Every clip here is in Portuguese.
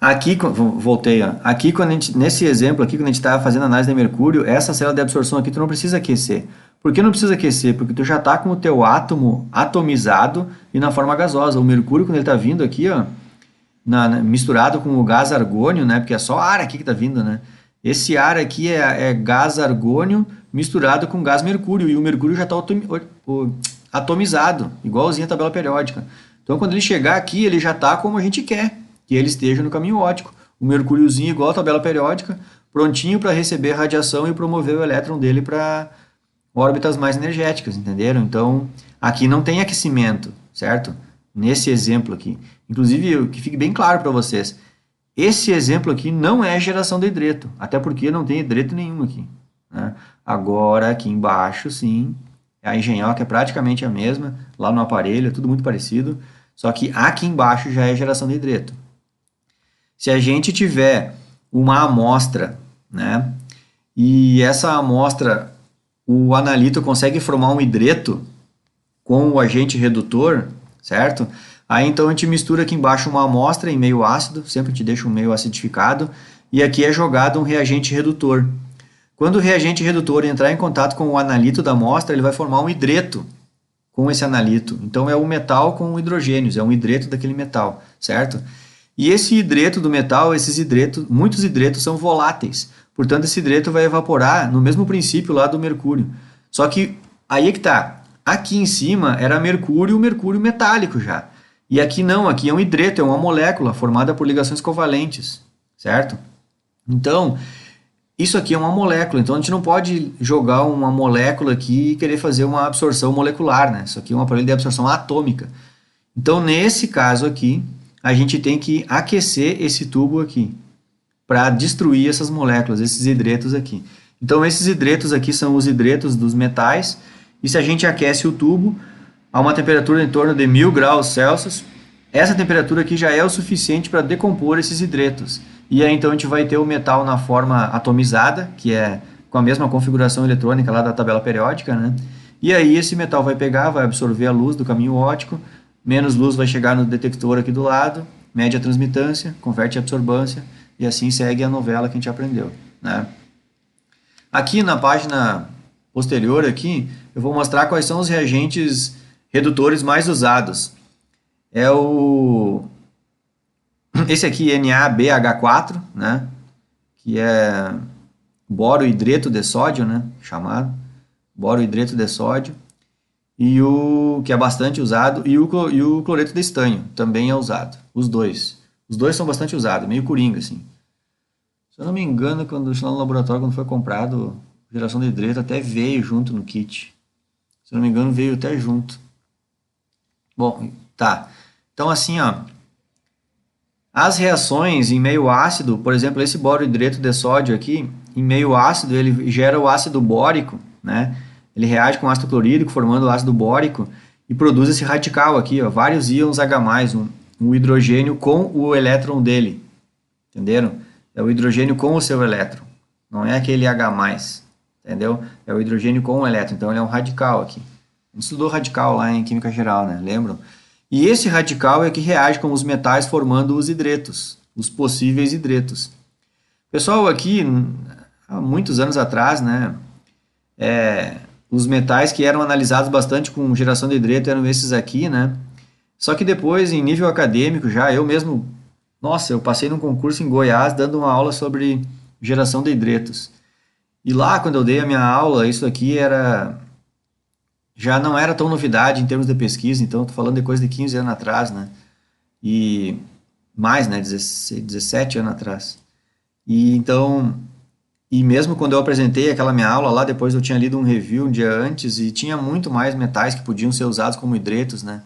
Aqui, voltei, ó. Aqui, nesse exemplo aqui, quando a gente está fazendo análise de mercúrio, essa célula de absorção aqui tu não precisa aquecer. Por que não precisa aquecer? Porque tu já está com o teu átomo atomizado e na forma gasosa. O mercúrio, quando ele está vindo aqui, ó, misturado com o gás argônio, né? Porque é só ar aqui que está vindo, né? Esse ar aqui é gás argônio misturado com gás mercúrio. E o mercúrio já está atomizado, igualzinho a tabela periódica. Então, quando ele chegar aqui, ele já está como a gente quer que ele esteja no caminho óptico. O mercúriozinho igual a tabela periódica, prontinho para receber radiação e promover o elétron dele para órbitas mais energéticas, entenderam? Então, aqui não tem aquecimento, certo? Nesse exemplo aqui. Inclusive, que fique bem claro para vocês, esse exemplo aqui não é geração de hidreto, até porque não tem hidreto nenhum aqui, né? Agora, aqui embaixo, sim, a engenhoca é praticamente a mesma, lá no aparelho é tudo muito parecido, só que aqui embaixo já é geração de hidreto. Se a gente tiver uma amostra, né, e essa amostra, o analito consegue formar um hidreto com o agente redutor, certo? Aí então a gente mistura aqui embaixo uma amostra em meio ácido, sempre te deixa um meio acidificado, e aqui é jogado um reagente redutor. Quando o reagente redutor entrar em contato com o analito da amostra, ele vai formar um hidreto com esse analito. Então é um metal com hidrogênios, é um hidreto daquele metal, certo? E esse hidreto do metal, muitos hidretos são voláteis. Portanto, esse hidreto vai evaporar no mesmo princípio lá do mercúrio. Só que aí é que tá. Aqui em cima era mercúrio metálico já. E aqui não, aqui é um hidreto, é uma molécula formada por ligações covalentes, certo? Então, isso aqui é uma molécula, então a gente não pode jogar uma molécula aqui e querer fazer uma absorção molecular, né? Isso aqui é um aparelho de absorção atômica. Então, nesse caso aqui, a gente tem que aquecer esse tubo aqui para destruir essas moléculas, esses hidretos aqui. Então, esses hidretos aqui são os hidretos dos metais, e se a gente aquece o tubo a uma temperatura em torno de 1000 graus Celsius, essa temperatura aqui já é o suficiente para decompor esses hidretos. E aí, então, a gente vai ter o metal na forma atomizada, que é com a mesma configuração eletrônica lá da tabela periódica, né? E aí, esse metal vai pegar, vai absorver a luz do caminho óptico, menos luz vai chegar no detector aqui do lado, mede a transmitância, converte a absorbância, e assim segue a novela que a gente aprendeu, né? Aqui na página posterior aqui, eu vou mostrar quais são os reagentes redutores mais usados. Esse aqui, NaBH4, né? Que é borohidreto de sódio, né? Chamado borohidreto de sódio. E que é bastante usado, e o cloreto de estanho também é usado, os dois. Os dois são bastante usados, meio coringa, assim. Se eu não me engano, lá no laboratório, quando foi comprado, geração de hidreto até veio junto no kit. Se eu não me engano, veio até junto. Bom, tá. Então, assim, ó, as reações em meio ácido, por exemplo, esse borohidreto de sódio aqui, em meio ácido, ele gera o ácido bórico, né? Ele reage com ácido clorídrico, formando o ácido bórico, e produz esse radical aqui, ó, vários íons H+, um hidrogênio com o elétron dele. Entenderam? É o hidrogênio com o seu elétron. Não é aquele H+, entendeu? É o hidrogênio com o elétron. Então, ele é um radical aqui. A gente estudou radical lá em Química Geral, né? Lembram? E esse radical é que reage com os metais formando os hidretos, os possíveis hidretos. Pessoal, aqui, há muitos anos atrás, né? Os metais que eram analisados bastante com geração de hidreto eram esses aqui, né? Só que depois, em nível acadêmico, já eu mesmo, nossa, eu passei num concurso em Goiás dando uma aula sobre geração de hidretos. E lá, quando eu dei a minha aula, isso aqui já não era tão novidade em termos de pesquisa, então estou falando de coisa de 15 anos atrás, né? E mais, né? 17 anos atrás. E mesmo quando eu apresentei aquela minha aula lá, depois eu tinha lido um review um dia antes e tinha muito mais metais que podiam ser usados como hidretos, né?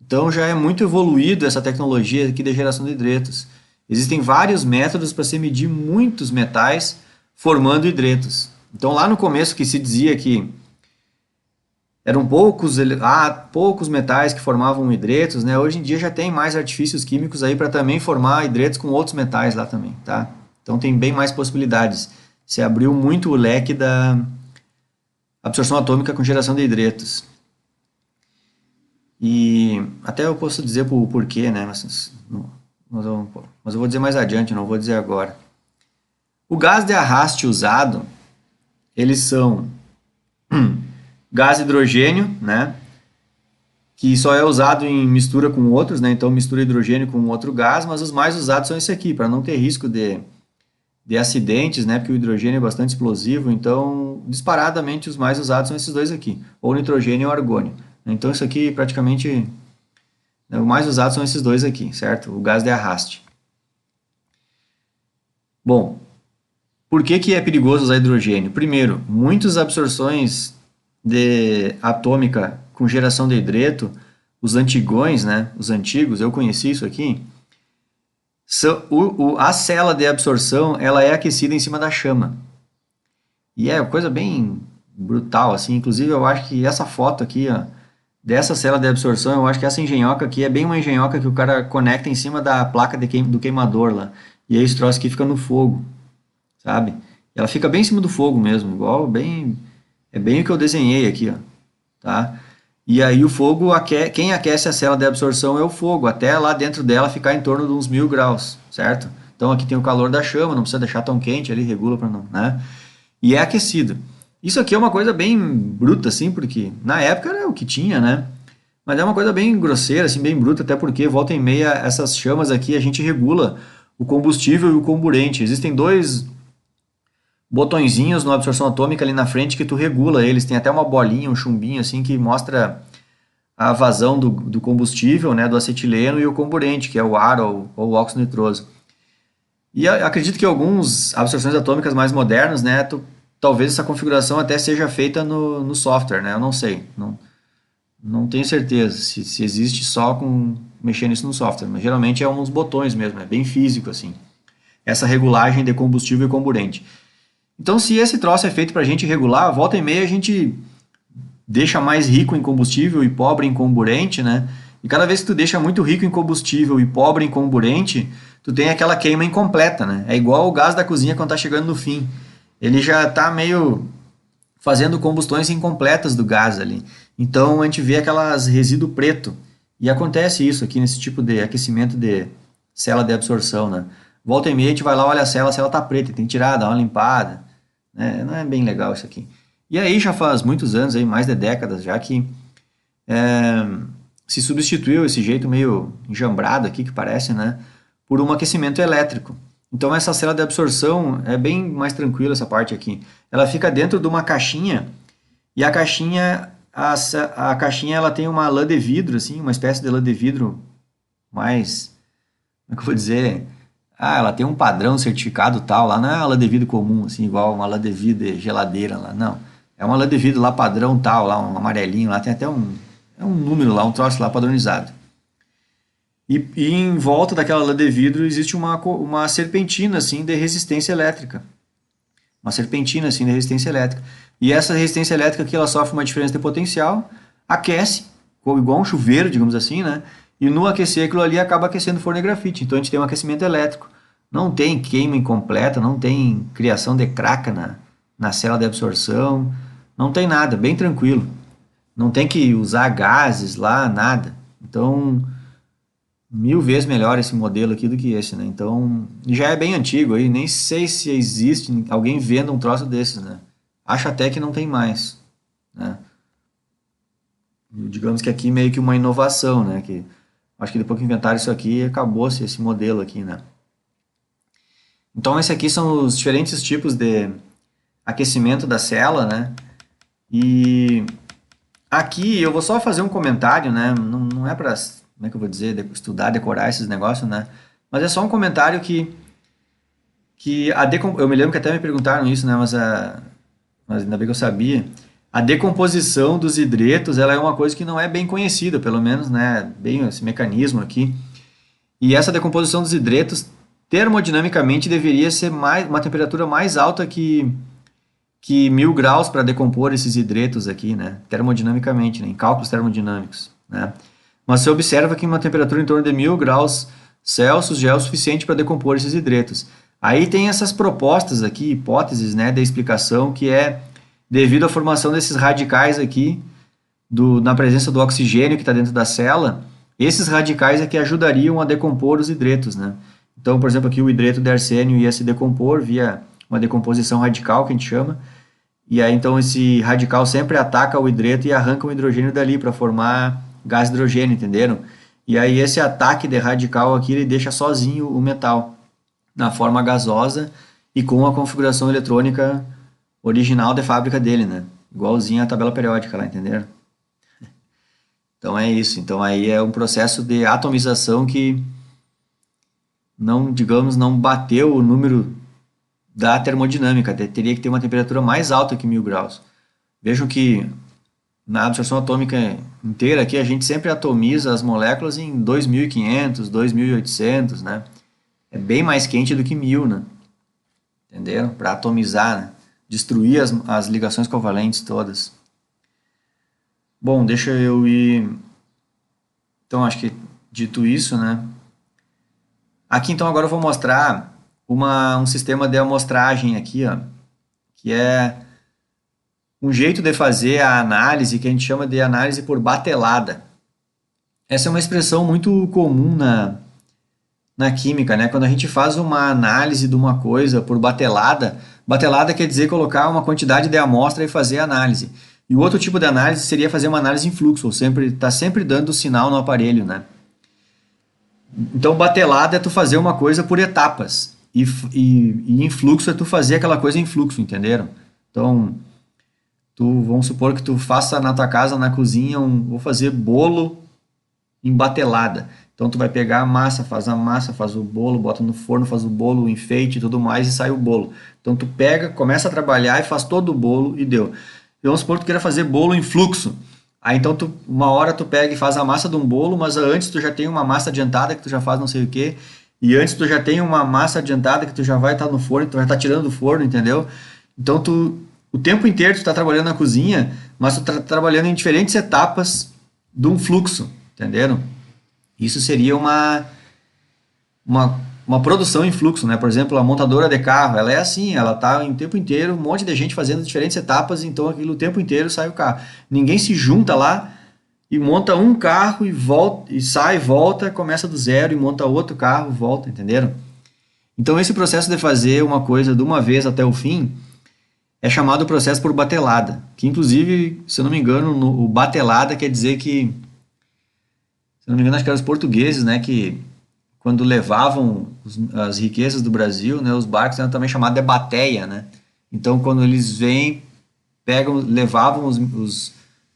Então já é muito evoluído essa tecnologia aqui de geração de hidretos. Existem vários métodos para se medir muitos metais formando hidretos. Então lá no começo que se dizia que eram poucos metais que formavam hidretos, né? Hoje em dia já tem mais artifícios químicos aí para também formar hidretos com outros metais lá também, tá? Então tem bem mais possibilidades. Se abriu muito o leque da absorção atômica com geração de hidretos. E até eu posso dizer o porquê, né? Mas mas eu vou dizer mais adiante, não vou dizer agora. O gás de arraste usado, eles são gás hidrogênio, né? Que só é usado em mistura com outros, né? Então mistura hidrogênio com outro gás, mas os mais usados são esse aqui, para não ter risco de acidentes, né? Porque o hidrogênio é bastante explosivo, então disparadamente os mais usados são esses dois aqui, ou nitrogênio ou argônio. Então isso aqui praticamente, né, o mais usado são esses dois aqui, certo? O gás de arraste. Bom, por que que é perigoso usar hidrogênio? Primeiro, muitas absorções de atômica com geração de hidreto, os antigões, né? Os antigos, eu conheci isso aqui. A célula de absorção, ela é aquecida em cima da chama. E é coisa bem brutal, assim. Inclusive, eu acho que essa foto aqui, ó, dessa célula de absorção, eu acho que essa engenhoca aqui é bem uma engenhoca que o cara conecta em cima da placa do queimador lá. E aí esse troço aqui fica no fogo, sabe? Ela fica bem em cima do fogo mesmo, igual bem... É bem o que eu desenhei aqui, ó, tá? E aí o fogo, quem aquece a célula de absorção é o fogo, até lá dentro dela ficar em torno de uns 1000 graus, certo? Então aqui tem o calor da chama, não precisa deixar tão quente ali, regula para não, né? E é aquecido. Isso aqui é uma coisa bem bruta, assim, porque na época era o que tinha, né? Mas é uma coisa bem grosseira, assim, bem bruta, até porque volta e meia essas chamas aqui a gente regula o combustível e o comburente. Existem dois botõezinhos na absorção atômica ali na frente que tu regula eles. Tem até uma bolinha, um chumbinho assim que mostra a vazão do combustível, né, do acetileno e o comburente, que é o ar ou o óxido nitroso. E acredito que algumas absorções atômicas mais modernas, né, talvez essa configuração até seja feita no software, né, eu não sei, não tenho certeza se existe só com mexendo isso no software, mas geralmente é uns botões mesmo, é bem físico assim, essa regulagem de combustível e comburente. Então, se esse troço é feito para a gente regular, volta e meia a gente deixa mais rico em combustível e pobre em comburente, né? E cada vez que tu deixa muito rico em combustível e pobre em comburente, tu tem aquela queima incompleta, né? É igual o gás da cozinha quando tá chegando no fim. Ele já tá meio fazendo combustões incompletas do gás ali. Então, a gente vê aquelas resíduo preto. E acontece isso aqui nesse tipo de aquecimento de célula de absorção, né? Volta e meia a gente vai lá, olha a célula tá preta, tem que tirar, dar uma limpada, né? Não é bem legal isso aqui. E aí já faz muitos anos, aí, mais de décadas já, que se substituiu esse jeito meio enjambrado aqui, que parece, né, por um aquecimento elétrico. Então essa célula de absorção é bem mais tranquila essa parte aqui. Ela fica dentro de uma caixinha, e a caixinha ela tem uma lã de vidro, assim, uma espécie de lã de vidro mais, como é que eu vou dizer... ela tem um padrão certificado tal, lá não é uma lã de vidro comum, assim, igual uma lã de vidro de geladeira lá, não. É uma lã de vidro lá padrão tal, lá um amarelinho, lá tem até um número lá, um troço lá padronizado. E em volta daquela lã de vidro existe uma serpentina, assim, de resistência elétrica. Uma serpentina, assim, de resistência elétrica. E essa resistência elétrica aqui, ela sofre uma diferença de potencial, aquece, igual um chuveiro, digamos assim, né? E no aquecer aquilo ali acaba aquecendo o forno de grafite. Então a gente tem um aquecimento elétrico. Não tem queima incompleta, não tem criação de craca na célula de absorção, não tem nada, bem tranquilo. Não tem que usar gases lá, nada. Então, 1000 vezes melhor esse modelo aqui do que esse, né? Então, já é bem antigo aí, nem sei se existe alguém vendo um troço desses, né? Acho até que não tem mais, né? Digamos que aqui meio que uma inovação, né? Que acho que depois que inventaram isso aqui, acabou-se esse modelo aqui, né? Então, esse aqui são os diferentes tipos de aquecimento da célula, né? E aqui eu vou só fazer um comentário, né? Não é para, como é que eu vou dizer, estudar, decorar esses negócios, né? Mas é só um comentário que eu me lembro que até me perguntaram isso, né? Mas ainda bem que eu sabia. A decomposição dos hidretos, ela é uma coisa que não é bem conhecida, pelo menos, né? Bem esse mecanismo aqui. E essa decomposição dos hidretos, termodinamicamente, deveria ser uma temperatura mais alta que 1000 graus para decompor esses hidretos aqui, né? Termodinamicamente, né? Em cálculos termodinâmicos, né? Mas você observa que uma temperatura em torno de 1000 graus Celsius já é o suficiente para decompor esses hidretos. Aí tem essas propostas aqui, hipóteses, né, de explicação, que é devido à formação desses radicais aqui, na presença do oxigênio que está dentro da célula, Esses radicais é que ajudariam a decompor os hidretos, né? Então, por exemplo, aqui o hidreto de arsênio ia se decompor via uma decomposição radical, que a gente chama, e aí então esse radical sempre ataca o hidreto e arranca o hidrogênio dali para formar gás hidrogênio, entenderam? E aí esse ataque de radical aqui, ele deixa sozinho o metal na forma gasosa e com a configuração eletrônica original de fábrica dele, né? Igualzinho à tabela periódica lá, entenderam? Então é isso. Então aí é um processo de atomização que não, digamos, não bateu o número da termodinâmica. Teria que ter uma temperatura mais alta que 1000 graus. Vejam que na absorção atômica inteira aqui a gente sempre atomiza as moléculas em 2500, 2800, né? É bem mais quente do que 1000, né? Entenderam? Para atomizar, né? Destruir as ligações covalentes todas. Bom, deixa eu ir. Então, acho que dito isso, né? Aqui, então, agora eu vou mostrar um sistema de amostragem aqui, ó, que é um jeito de fazer a análise que a gente chama de análise por batelada. Essa é uma expressão muito comum na química, né? Quando a gente faz uma análise de uma coisa por batelada, batelada quer dizer colocar uma quantidade de amostra e fazer a análise. E o outro tipo de análise seria fazer uma análise em fluxo, ou tá sempre dando sinal no aparelho, né? Então, batelada é tu fazer uma coisa por etapas. E em fluxo é tu fazer aquela coisa em fluxo, entenderam? Então, vamos supor que tu faça na tua casa, na cozinha, vou fazer bolo em batelada. Então, tu vai pegar a massa, faz o bolo, bota no forno, faz o bolo, o enfeite e tudo mais e sai o bolo. Então, tu pega, começa a trabalhar e faz todo o bolo e deu. E vamos supor que tu queira fazer bolo em fluxo. Aí então uma hora tu pega e faz a massa de um bolo, mas antes tu já tem uma massa adiantada que tu já faz não sei o que, e antes tu já tem uma massa adiantada que tu já vai estar no forno, tu vai estar tirando do forno, entendeu? Então o tempo inteiro tu está trabalhando na cozinha, mas tu está trabalhando em diferentes etapas de um fluxo, entenderam? Isso seria uma produção em fluxo, né? Por exemplo, a montadora de carro, ela é assim, ela está o tempo inteiro, um monte de gente fazendo diferentes etapas, então aquilo o tempo inteiro sai o carro. Ninguém se junta lá e monta um carro e volta, e sai, volta, começa do zero e monta outro carro, volta, entenderam? Então esse processo de fazer uma coisa de uma vez até o fim é chamado processo por batelada, que inclusive, se eu não me engano, o batelada quer dizer que, se eu não me engano, acho que eram os portugueses, né, que quando levavam as riquezas do Brasil, né, os barcos eram também chamados de bateia, né? Então, quando eles vêm, levavam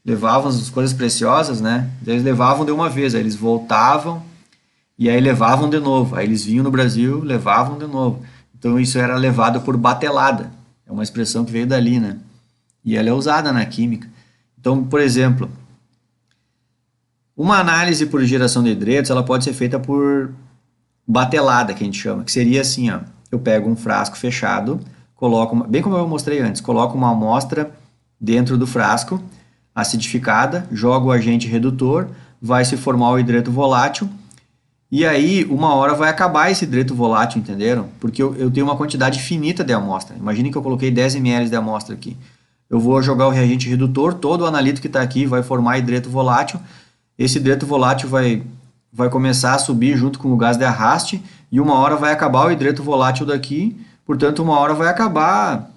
levavam as coisas preciosas, né? Eles levavam de uma vez, aí eles voltavam e aí levavam de novo. Aí eles vinham no Brasil, levavam de novo. Então, isso era levado por batelada. É uma expressão que veio dali, né? E ela é usada na química. Então, por exemplo, uma análise por geração de hidretos, ela pode ser feita por batelada, que a gente chama, que seria assim, ó, eu pego um frasco fechado, coloco, bem como eu mostrei antes, coloco uma amostra dentro do frasco, acidificada, jogo o agente redutor, vai se formar o hidreto volátil, e aí uma hora vai acabar esse hidreto volátil, entenderam? Porque eu tenho uma quantidade finita de amostra. Imagine que eu coloquei 10 ml de amostra aqui. Eu vou jogar o reagente redutor, todo o analito que está aqui vai formar hidreto volátil, esse hidreto volátil vai começar a subir junto com o gás de arraste e uma hora vai acabar o hidreto volátil daqui, portanto uma hora vai acabar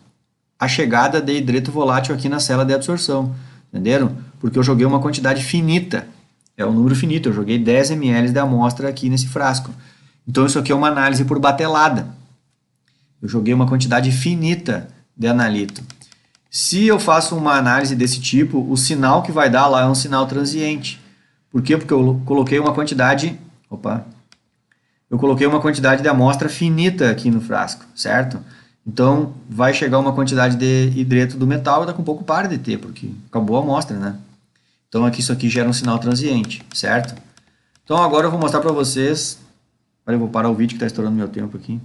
a chegada de hidreto volátil aqui na cela de absorção, entenderam? Porque eu joguei uma quantidade finita, é um número finito, eu joguei 10 ml de amostra aqui nesse frasco. Então isso aqui é uma análise por batelada, eu joguei uma quantidade finita de analito. Se eu faço uma análise desse tipo, o sinal que vai dar lá é um sinal transiente. Por quê? Porque eu coloquei uma quantidade, de amostra finita aqui no frasco, certo? Então, vai chegar uma quantidade de hidreto do metal e daqui a um pouco para de ter, porque acabou a amostra, né? Então, isso aqui gera um sinal transiente, certo? Então, agora eu vou mostrar para vocês. Olha, eu vou parar o vídeo que está estourando meu tempo aqui.